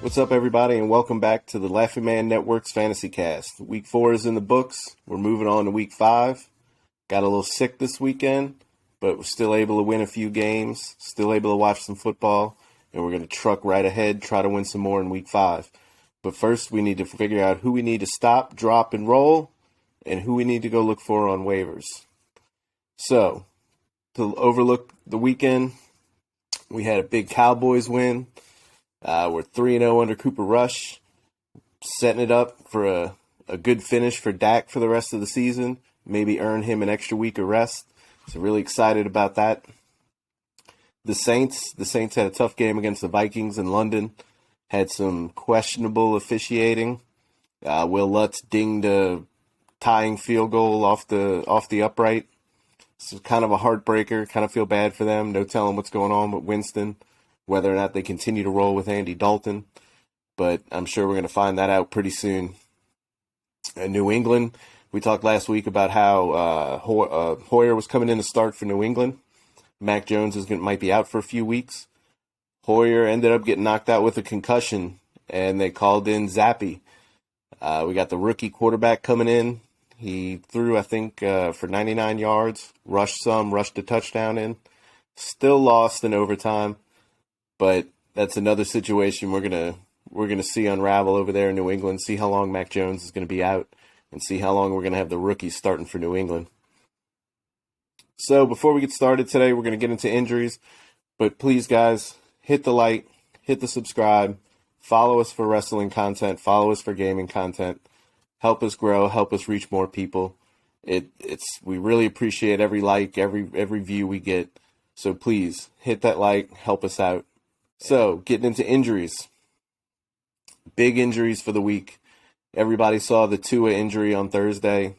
What's up, everybody, and welcome back to the Laughing Man Network's Fantasycast. Week 4 is in the books. We're moving on to Week 5. Got a little sick this weekend, but we're still able to win a few games, still able to watch some football, and we're going to truck right ahead, try to win some more in Week 5. But first, we need to figure out who we need to stop, drop, and roll, and who we need to go look for on waivers. So, to overlook the weekend, we had a big Cowboys win. We're 3-0 under Cooper Rush, setting it up for a good finish for Dak for the rest of the season, maybe earn him an extra week of rest. So really excited about that. The Saints had a tough game against the Vikings in London, had some questionable officiating. Will Lutz dinged a tying field goal off the upright. It's kind of a heartbreaker, kind of feel bad for them. No telling what's going on with Winston, whether or not they continue to roll with Andy Dalton, but I'm sure we're going to find that out pretty soon. In New England, we talked last week about how Hoyer was coming in to start for New England. Mac Jones might be out for a few weeks. Hoyer ended up getting knocked out with a concussion, and they called in Giuseppe. We got the rookie quarterback coming in. He threw, I think, for 99 yards, rushed a touchdown in. Still lost in overtime. But that's another situation we're gonna see unravel over there in New England. See how long Mac Jones is going to be out, and see how long we're going to have the rookies starting for New England. So before we get started today, we're going to get into injuries. But please, guys, hit the like, hit the subscribe, follow us for wrestling content, follow us for gaming content. Help us grow, help us reach more people. We really appreciate every like, every view we get. So please hit that like, help us out. So, getting into injuries. Big injuries for the week. Everybody saw the Tua injury on Thursday.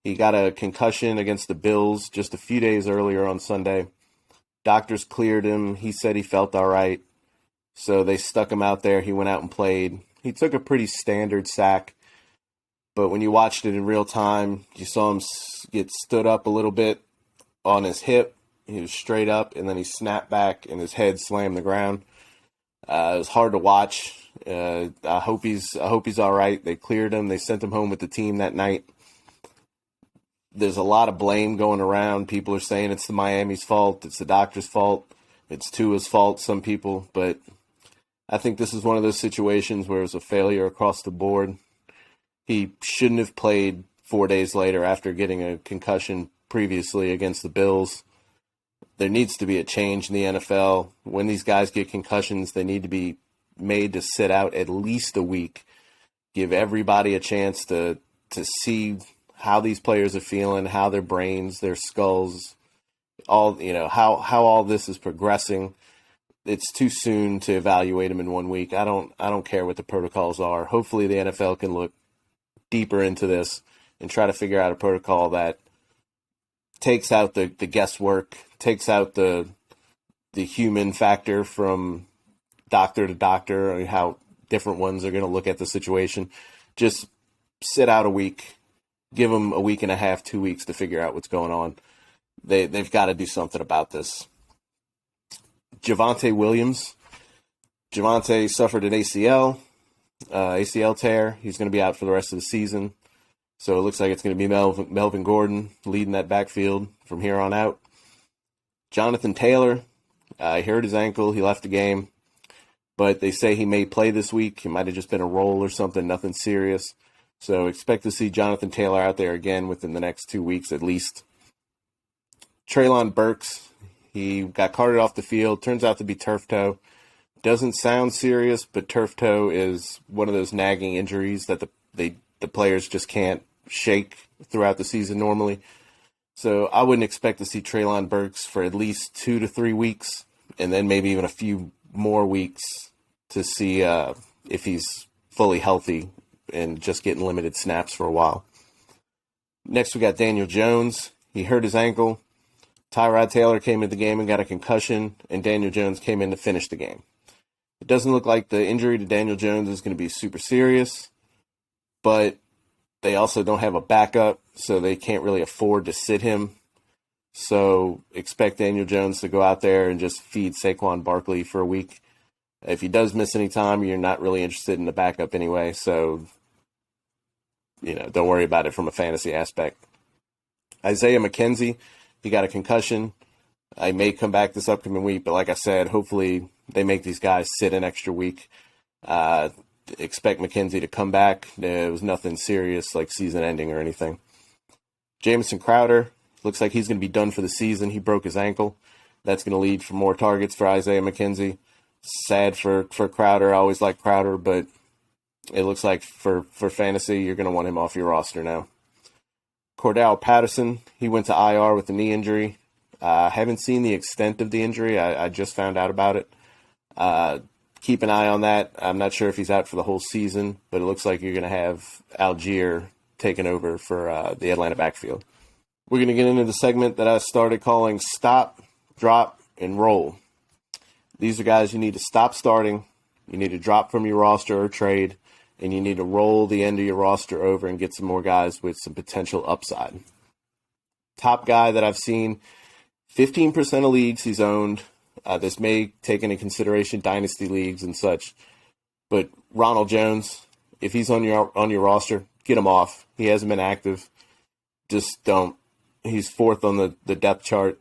He got a concussion against the Bills just a few days earlier on Sunday. Doctors cleared him. He said he felt all right. So they stuck him out there. He went out and played. He took a pretty standard sack. But when you watched it in real time, you saw him get stood up a little bit on his hip. He was straight up, and then he snapped back, and his head slammed the ground. It was hard to watch. I hope he's all right. They cleared him. They sent him home with the team that night. There's a lot of blame going around. People are saying it's the Miami's fault. It's the doctor's fault. It's Tua's fault, some people. But I think this is one of those situations where it was a failure across the board. He shouldn't have played 4 days later after getting a concussion previously against the Bills. There needs to be a change in the NFL. When these guys get concussions, they need to be made to sit out at least a week. Give everybody a chance to see how these players are feeling, how their brains, their skulls, how all this is progressing. It's too soon to evaluate them in 1 week. I don't care what the protocols are. Hopefully the NFL can look deeper into this and try to figure out a protocol that takes out the guesswork, takes out the human factor from doctor to doctor, and how different ones are going to look at the situation. Just sit out a week, give them a week and a half, 2 weeks to figure out what's going on. They've got to do something about this. Javonte Williams. Javonte suffered an ACL tear. He's going to be out for the rest of the season. So it looks like it's going to be Melvin Gordon leading that backfield from here on out. Jonathan Taylor, he hurt his ankle. He left the game. But they say he may play this week. It might have just been a roll or something, nothing serious. So expect to see Jonathan Taylor out there again within the next 2 weeks at least. Treylon Burks, he got carted off the field. Turns out to be turf toe. Doesn't sound serious, but turf toe is one of those nagging injuries that the players just can't shake throughout the season normally. So I wouldn't expect to see Treylon Burks for at least 2 to 3 weeks, and then maybe even a few more weeks to see if he's fully healthy and just getting limited snaps for a while. Next, we got Daniel Jones. He hurt his ankle. Tyrod Taylor came into the game and got a concussion, and Daniel Jones came in to finish the game. It doesn't look like the injury to Daniel Jones is going to be super serious, but they also don't have a backup, so they can't really afford to sit him. So expect Daniel Jones to go out there and just feed Saquon Barkley for a week. If he does miss any time, you're not really interested in the backup anyway. So, don't worry about it from a fantasy aspect. Isaiah McKenzie, he got a concussion. I may come back this upcoming week, but like I said, hopefully they make these guys sit an extra week. Expect McKenzie to come back. It was nothing serious like season ending or anything. Jamison Crowder, looks like he's going to be done for the season. He broke his ankle. That's going to lead for more targets for Isaiah McKenzie. Sad for Crowder. I always like Crowder, but it looks like for fantasy, you're going to want him off your roster now. Cordell Patterson, he went to IR with a knee injury. Haven't seen the extent of the injury. I just found out about it. Keep an eye on that. I'm not sure if he's out for the whole season, but it looks like you're going to have Algier taking over for the Atlanta backfield. We're going to get into the segment that I started calling Stop, Drop, and Roll. These are guys you need to stop starting, you need to drop from your roster or trade, and you need to roll the end of your roster over and get some more guys with some potential upside. Top guy that I've seen, 15% of leagues he's owned. This may take into consideration dynasty leagues and such, but Ronald Jones, if he's on your roster, get him off. He hasn't been active. Just don't. He's fourth on the depth chart.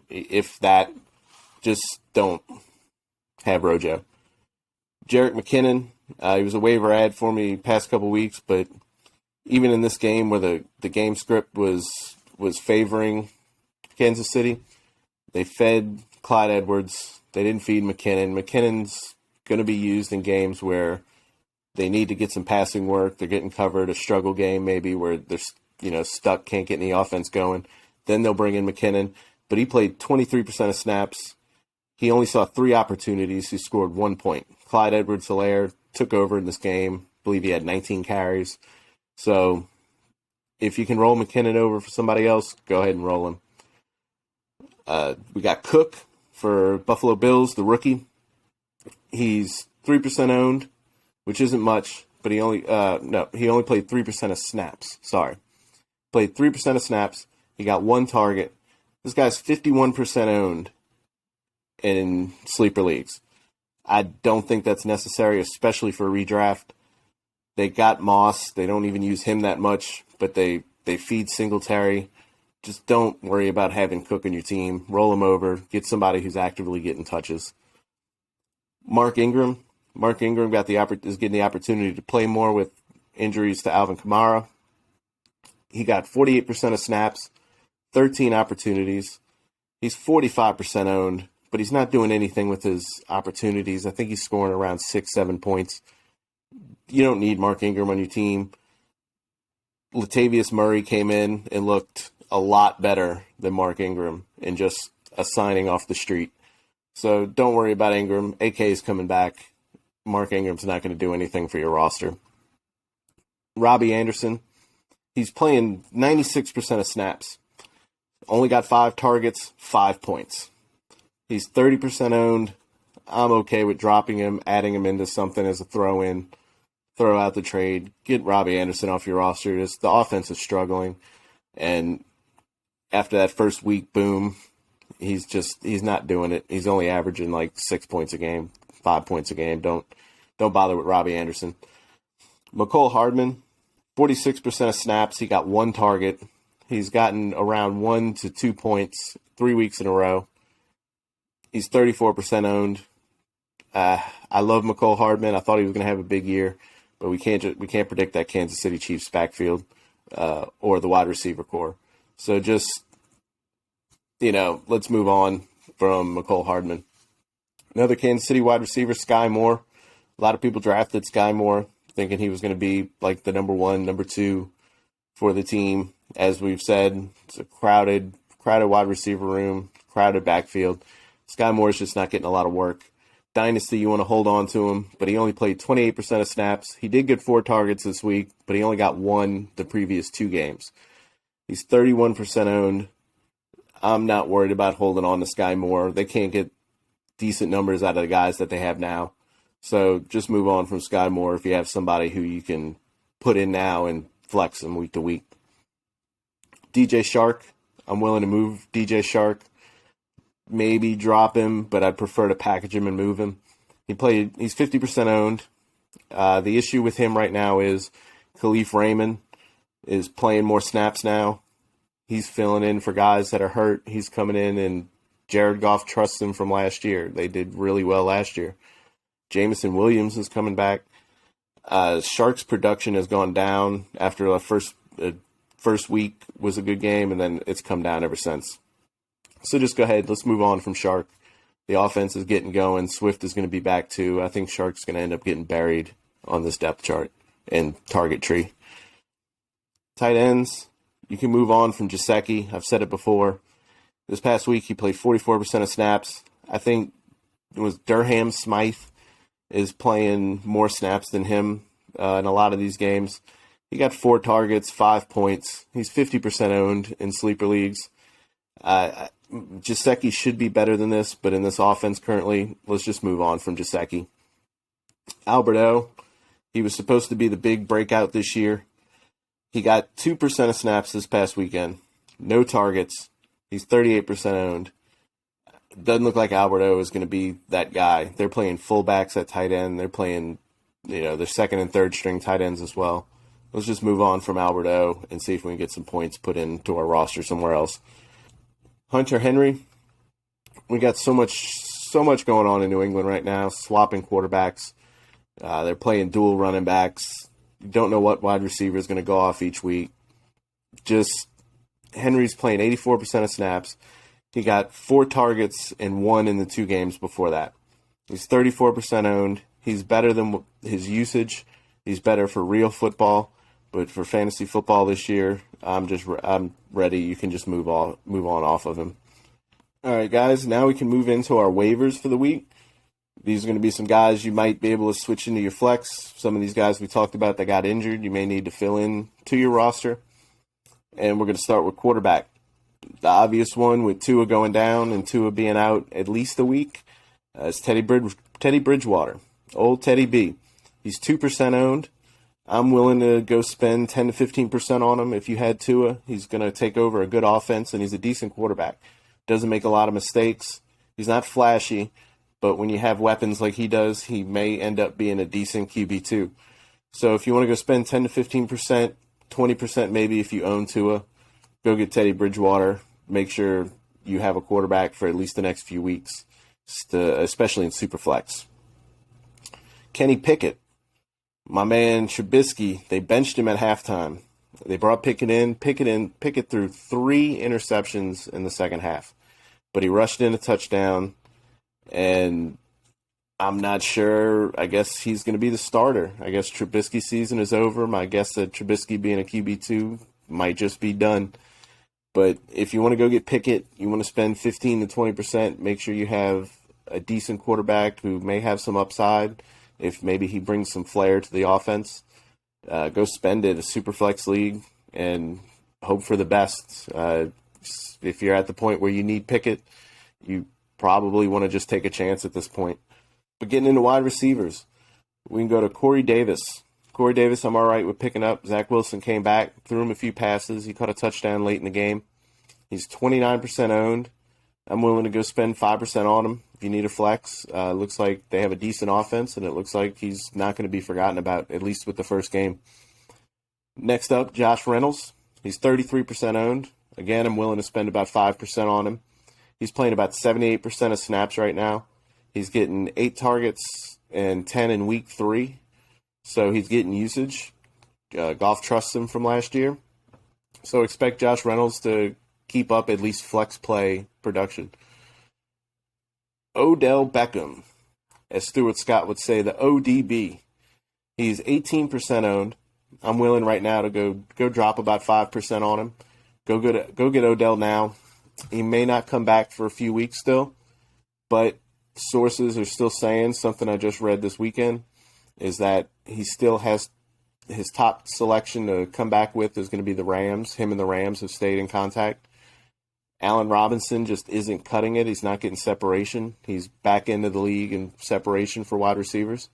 If that, just don't have Rojo. Jerick McKinnon, he was a waiver ad for me past couple weeks, but even in this game where the game script was favoring Kansas City, they fed Clyde Edwards. They didn't feed McKinnon. McKinnon's going to be used in games where they need to get some passing work. They're getting covered, a struggle game maybe where they're stuck, can't get any offense going. Then they'll bring in McKinnon. But he played 23% of snaps. He only saw 3 opportunities. He scored 1 point. Clyde Edwards-Helaire took over in this game. I believe he had 19 carries. So if you can roll McKinnon over for somebody else, go ahead and roll him. We got Cook for Buffalo Bills, the rookie. He's 3% owned, which isn't much, but he only played 3% of snaps. Sorry. Played 3% of snaps. He got 1 target. This guy's 51% owned in sleeper leagues. I don't think that's necessary, especially for a redraft. They got Moss. They don't even use him that much, but they feed Singletary. Just don't worry about having Cook on your team. Roll him over. Get somebody who's actively getting touches. Mark Ingram. Mark Ingram is getting the opportunity to play more with injuries to Alvin Kamara. He got 48% of snaps, 13 opportunities. He's 45% owned, but he's not doing anything with his opportunities. I think he's scoring around 6-7 points. You don't need Mark Ingram on your team. Latavius Murray came in and looked a lot better than Mark Ingram in just a signing off the street. So don't worry about Ingram. AK is coming back. Mark Ingram's not going to do anything for your roster. Robbie Anderson, he's playing 96% of snaps. Only got 5 targets, 5 points. He's 30% owned. I'm okay with dropping him, adding him into something as a throw-in. Throw out the trade. Get Robbie Anderson off your roster. The offense is struggling. And after that first week, boom, he's not doing it. He's only averaging like 6 points a game, 5 points a game. Don't bother with Robbie Anderson. McCole Hardman, 46% of snaps. He got 1 target. He's gotten around 1 to 2 points 3 weeks in a row. He's 34% owned. I love McCole Hardman. I thought he was going to have a big year, but we can't predict that Kansas City Chiefs backfield or the wide receiver core. So just, let's move on from McCole Hardman. Another Kansas City wide receiver, Sky Moore. A lot of people drafted Sky Moore thinking he was going to be like the number 1, number 2 for the team. As we've said, it's a crowded wide receiver room, crowded backfield. Sky Moore's just not getting a lot of work. Dynasty, you want to hold on to him, but he only played 28% of snaps. He did get 4 targets this week, but he only got 1 the previous 2 games. He's 31% owned. I'm not worried about holding on to Sky Moore. They can't get decent numbers out of the guys that they have now. So just move on from Sky Moore if you have somebody who you can put in now and flex them week to week. DJ Shark, I'm willing to move DJ Shark. Maybe drop him, but I'd prefer to package him and move him. He's 50% owned. The issue with him right now is Khalif Raymond is playing more snaps now. He's filling in for guys that are hurt. He's coming in, and Jared Goff trusts him from last year. They did really well last year. Jameson Williams is coming back. Sharks' production has gone down after the first week was a good game, and then it's come down ever since. So just go ahead. Let's move on from Shark. The offense is getting going. Swift is going to be back too. I think Shark's going to end up getting buried on this depth chart and target tree. Tight ends, you can move on from Giuseppe. I've said it before. This past week, he played 44% of snaps. I think it was Durham Smythe is playing more snaps than him in a lot of these games. He got 4 targets, 5 points. He's 50% owned in sleeper leagues. Giuseppe should be better than this, but in this offense currently, let's just move on from Giuseppe. Alberto, he was supposed to be the big breakout this year. He got 2% of snaps this past weekend. No targets. He's 38% owned. Doesn't look like Alberto is going to be that guy. They're playing fullbacks at tight end. They're playing, their second and third string tight ends as well. Let's just move on from Alberto and see if we can get some points put into our roster somewhere else. Hunter Henry, we got so much going on in New England right now, swapping quarterbacks. They're playing dual running backs. You don't know what wide receiver is going to go off each week. Just Henry's playing 84% of snaps. He got 4 targets and 1 in the 2 games before that. He's 34% owned. He's better than his usage. He's better for real football, but for fantasy football this year, I'm ready. You can just move on off of him. All right, guys. Now we can move into our waivers for the week. These are going to be some guys you might be able to switch into your flex. Some of these guys we talked about that got injured, you may need to fill in to your roster. And we're going to start with quarterback. The obvious one with Tua going down and Tua being out at least a week is Teddy Bridgewater, old Teddy B. He's 2% owned. I'm willing to go spend 10 to 15% on him if you had Tua. He's going to take over a good offense, and he's a decent quarterback. Doesn't make a lot of mistakes. He's not flashy, but when you have weapons like he does, he may end up being a decent QB2. So if you want to go spend 10 to 15%, 20% maybe if you own Tua, go get Teddy Bridgewater. Make sure you have a quarterback for at least the next few weeks, especially in Superflex. Kenny Pickett. My man Trubisky, they benched him at halftime. They brought Pickett in. Pickett threw 3 interceptions in the second half. But he rushed in a touchdown, and I'm not sure. I guess he's going to be the starter. I guess Trubisky's season is over. My guess that Trubisky being a QB2 might just be done. But if you want to go get Pickett, you want to spend 15 to 20%, make sure you have a decent quarterback who may have some upside. If maybe he brings some flair to the offense, go spend it, a super flex league, and hope for the best. If you're at the point where you need Pickett, you probably want to just take a chance at this point. But getting into wide receivers, we can go to Corey Davis. Corey Davis, I'm all right with picking up. Zach Wilson came back, threw him a few passes. He caught a touchdown late in the game. He's 29% owned. I'm willing to go spend 5% on him if you need a flex. Looks like they have a decent offense, and it looks like he's not going to be forgotten about, at least with the first game. Next up, Josh Reynolds. He's 33% owned. Again, I'm willing to spend about 5% on him. He's playing about 78% of snaps right now. He's getting 8 targets and 10 in week 3. So he's getting usage. Goff trusts him from last year. So expect Josh Reynolds to keep up at least flex play production. Odell Beckham, as Stuart Scott would say, the ODB. He's 18% owned. I'm willing right now to go drop about 5% on him. Go get Odell now. He may not come back for a few weeks still, but sources are still saying, something I just read this weekend, is that he still has his top selection to come back with is going to be the Rams. Him and the Rams have stayed in contact. Allen Robinson just isn't cutting it. He's not getting separation. He's back into the league in separation for wide receivers.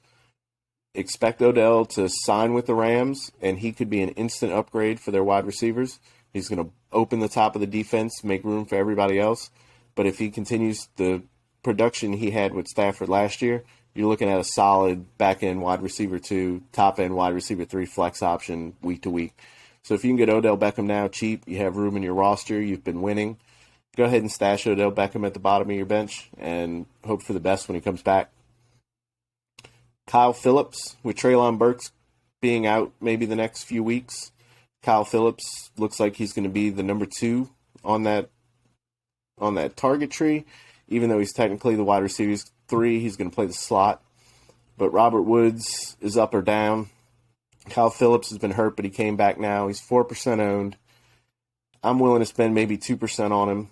Expect Odell to sign with the Rams, and he could be an instant upgrade for their wide receivers. He's going to open the top of the defense, make room for everybody else. But if he continues the production he had with Stafford last year, you're looking at a solid back-end wide receiver 2, top-end wide receiver 3 flex option week to week. So if you can get Odell Beckham now cheap, you have room in your roster, you've been winning, go ahead and stash Odell Beckham at the bottom of your bench and hope for the best when he comes back. Kyle Phillips, with Treylon Burks being out maybe the next few weeks, Kyle Phillips looks like he's going to be the number 2 on that target tree. Even though he's technically the wide receiver 3, he's going to play the slot. But Robert Woods is up or down. Kyle Phillips has been hurt, but he came back now. He's 4% owned. I'm willing to spend maybe 2% on him,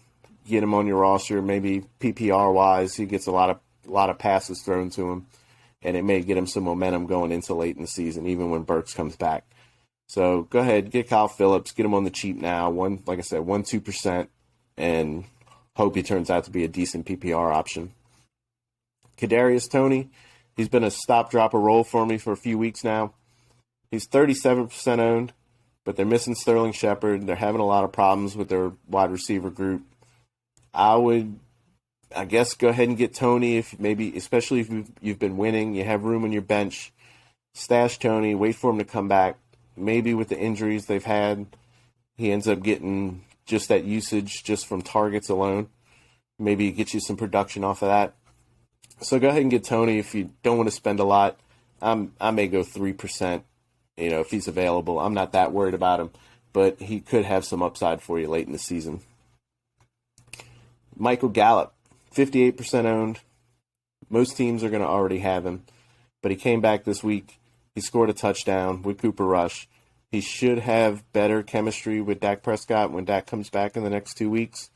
get him on your roster. Maybe PPR-wise, he gets a lot of passes thrown to him, and it may get him some momentum going into late in the season, even when Burks comes back. So go ahead, get Kyle Phillips, get him on the cheap now. Like I said, 1-2%, and hope he turns out to be a decent PPR option. Kadarius Tony, he's been a stop, drop, or roll for me for a few weeks now. He's 37% owned, but they're missing Sterling Shepard. They're having a lot of problems with their wide receiver group. I guess, go ahead and get Tony, especially if you've been winning, you have room on your bench. Stash Tony, wait for him to come back. Maybe with the injuries they've had, he ends up getting just that usage just from targets alone. Maybe get you some production off of that. So go ahead and get Tony if you don't want to spend a lot. I may go 3%, if he's available. I'm not that worried about him, but he could have some upside for you late in the season. Michael Gallup, 58% owned. Most teams are going to already have him, but he came back this week. He scored a touchdown with Cooper Rush. He should have better chemistry with Dak Prescott when Dak comes back in the next 2 weeks.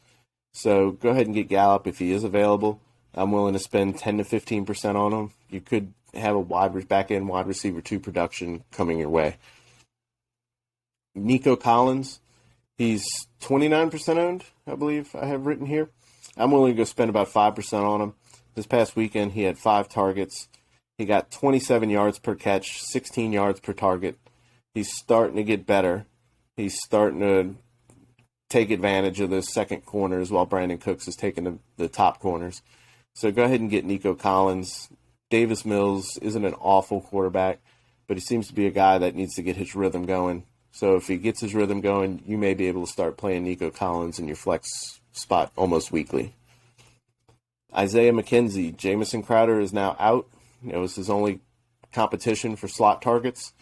So go ahead and get Gallup if he is available. I'm willing to spend 10 to 15% on him. You could have a back-end wide receiver 2 production coming your way. Nico Collins, he's 29% owned, I believe I have written here. I'm willing to go spend about 5% on him. This past weekend, he had 5 targets. He got 27 yards per catch, 16 yards per target. He's starting to get better. He's starting to take advantage of those second corners while Brandon Cooks is taking the top corners. So go ahead and get Nico Collins. Davis Mills isn't an awful quarterback, but he seems to be a guy that needs to get his rhythm going. So if he gets his rhythm going, you may be able to start playing Nico Collins in your flex spot almost weekly. Isaiah McKenzie, Jamison Crowder is now out. It was his only competition for slot targets.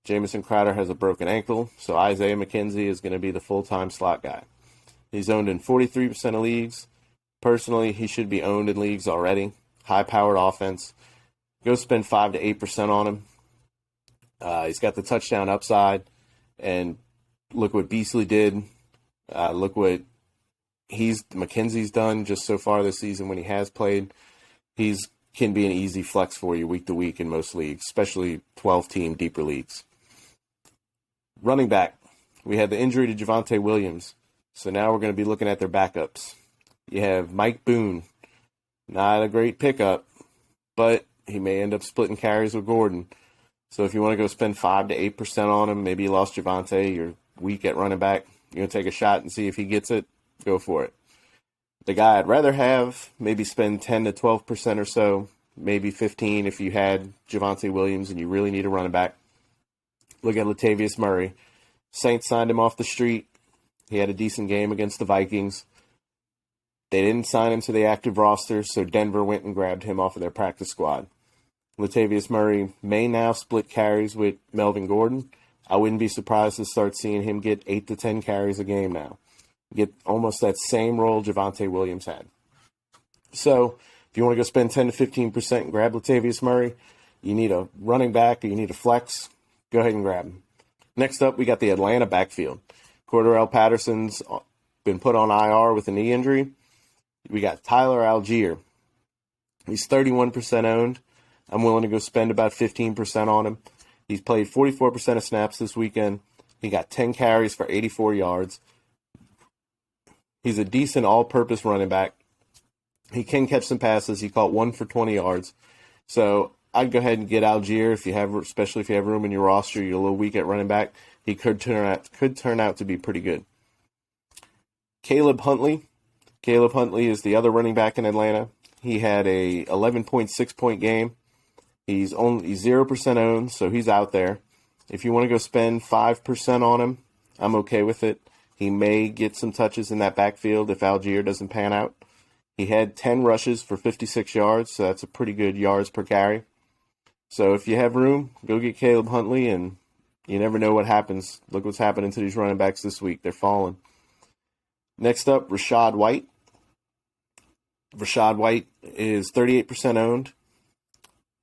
Jamison Crowder has a broken ankle, so Isaiah McKenzie is going to be the full-time slot guy. He's owned in 43% of leagues. Personally, he should be owned in leagues already. High-powered offense. Go spend 5 to 8% on him. He's got the touchdown upside, and look what Beasley did. Look what McKenzie's done just so far this season when he has played. He's can be an easy flex for you week to week in most leagues, especially 12-team deeper leagues. Running back, we had the injury to Javonte Williams, so now we're going to be looking at their backups. You have Mike Boone, not a great pickup, but he may end up splitting carries with Gordon. So if you want to go spend 5 to 8% on him, maybe you lost Javonte, you're weak at running back, you're going to take a shot and see if he gets it, go for it. The guy I'd rather have, maybe spend 10 to 12% or so, maybe 15 if you had Javonte Williams and you really need a running back. Look at Latavius Murray. Saints signed him off the street. He had a decent game against the Vikings. They didn't sign him to the active roster, so Denver went and grabbed him off of their practice squad. Latavius Murray may now split carries with Melvin Gordon. I wouldn't be surprised to start seeing him get 8 to 10 carries a game now. Get almost that same role Javonte Williams had. So if you want to go spend 10 to 15% and grab Latavius Murray, you need a running back or you need a flex, go ahead and grab him. Next up, we got the Atlanta backfield. Cordarrelle Patterson's been put on IR with a knee injury. We got Tyler Algier. He's 31% owned. I'm willing to go spend about 15% on him. He's played 44% of snaps this weekend. He got 10 carries for 84 yards. He's a decent all-purpose running back. He can catch some passes. He caught 1 for 20 yards. So I'd go ahead and get Algier especially if you have room in your roster. You're a little weak at running back. He could turn out to be pretty good. Caleb Huntley. Caleb Huntley is the other running back in Atlanta. He had a 11.6-point game. He's 0% owned, so he's out there. If you want to go spend 5% on him, I'm okay with it. He may get some touches in that backfield if Algier doesn't pan out. He had 10 rushes for 56 yards, so that's a pretty good yards per carry. So if you have room, go get Caleb Huntley, and you never know what happens. Look what's happening to these running backs this week. They're falling. Next up, Rashad White. Rashad White is 38% owned.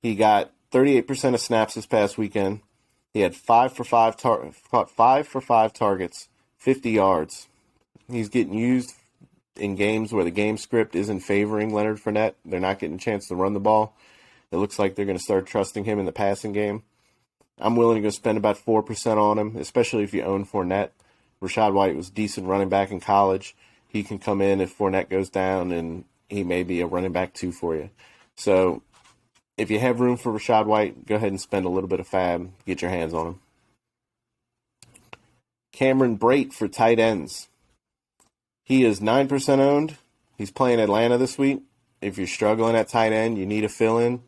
He got 38% of snaps this past weekend. He had 5 for 5 targets, 50 yards. He's getting used in games where the game script isn't favoring Leonard Fournette. They're not getting a chance to run the ball. It looks like they're going to start trusting him in the passing game. I'm willing to go spend about 4% on him, especially if you own Fournette. Rashad White was a decent running back in college. He can come in if Fournette goes down, and he may be a running back 2 for you. So if you have room for Rashad White, go ahead and spend a little bit of fab. Get your hands on him. Cameron Brate for tight ends. He is 9% owned. He's playing Atlanta this week. If you're struggling at tight end, you need a fill-in.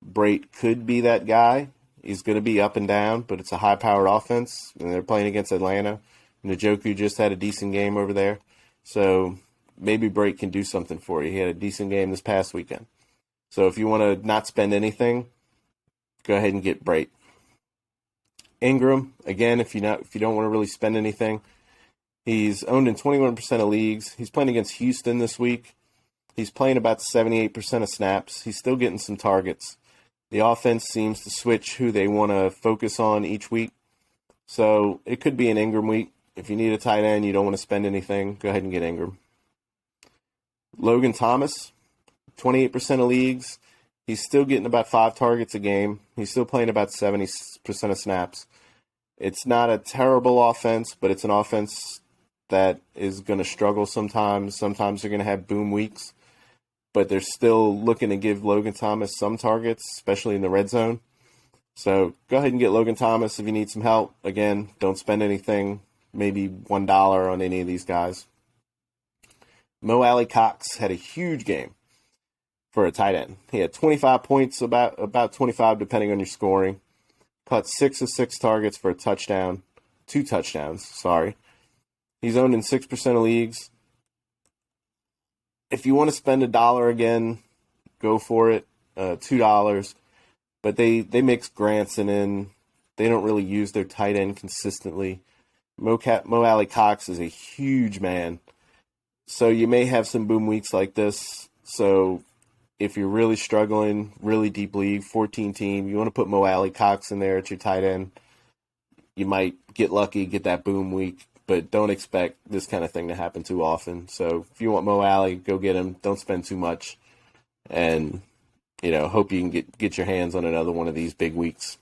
Brate could be that guy. He's going to be up and down, but it's a high-powered offense, and they're playing against Atlanta. Njoku just had a decent game over there. So maybe Brate can do something for you. He had a decent game this past weekend. So if you want to not spend anything, go ahead and get Brate. Ingram, again, if you don't want to really spend anything, he's owned in 21% of leagues. He's playing against Houston this week. He's playing about 78% of snaps. He's still getting some targets. The offense seems to switch who they want to focus on each week. So it could be an Ingram week. If you need a tight end, you don't want to spend anything, go ahead and get Ingram. Logan Thomas, 28% of leagues. He's still getting about 5 targets a game. He's still playing about 70% of snaps. It's not a terrible offense, but it's an offense that is going to struggle sometimes. Sometimes they're going to have boom weeks, but they're still looking to give Logan Thomas some targets, especially in the red zone. So go ahead and get Logan Thomas if you need some help. Again, don't spend anything, maybe $1 on any of these guys. AliCox had a huge game for a tight end. He had 25 points, about 25 depending on your scoring. Caught 6 of 6 targets for a touchdown. 2 touchdowns, sorry. He's owned in 6% of leagues. If you want to spend $1 again, go for it. $2. But they mix Granson in. They don't really use their tight end consistently. AliCox is a huge man. So you may have some boom weeks like this. So if you're really struggling, really deep league, 14 team, you want to put AliCox in there at your tight end. You might get lucky, get that boom week, but don't expect this kind of thing to happen too often. So if you want Ali, go get him. Don't spend too much. And, hope you can get your hands on another one of these big weeks.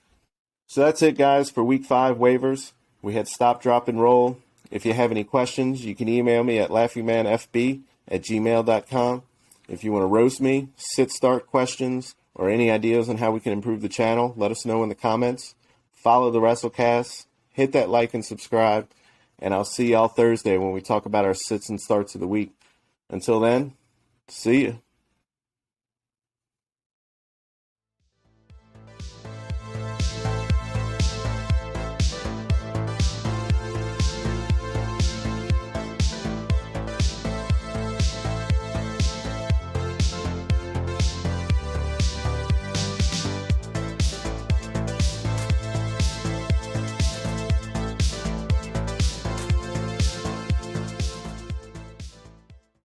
So that's it, guys, for week 5 waivers. We had stop, drop, and roll. If you have any questions, you can email me at laughingmanfb@gmail.com. If you want to roast me, start questions, or any ideas on how we can improve the channel, let us know in the comments. Follow the WrestleCast, hit that like and subscribe, and I'll see y'all Thursday when we talk about our sits and starts of the week. Until then, see ya.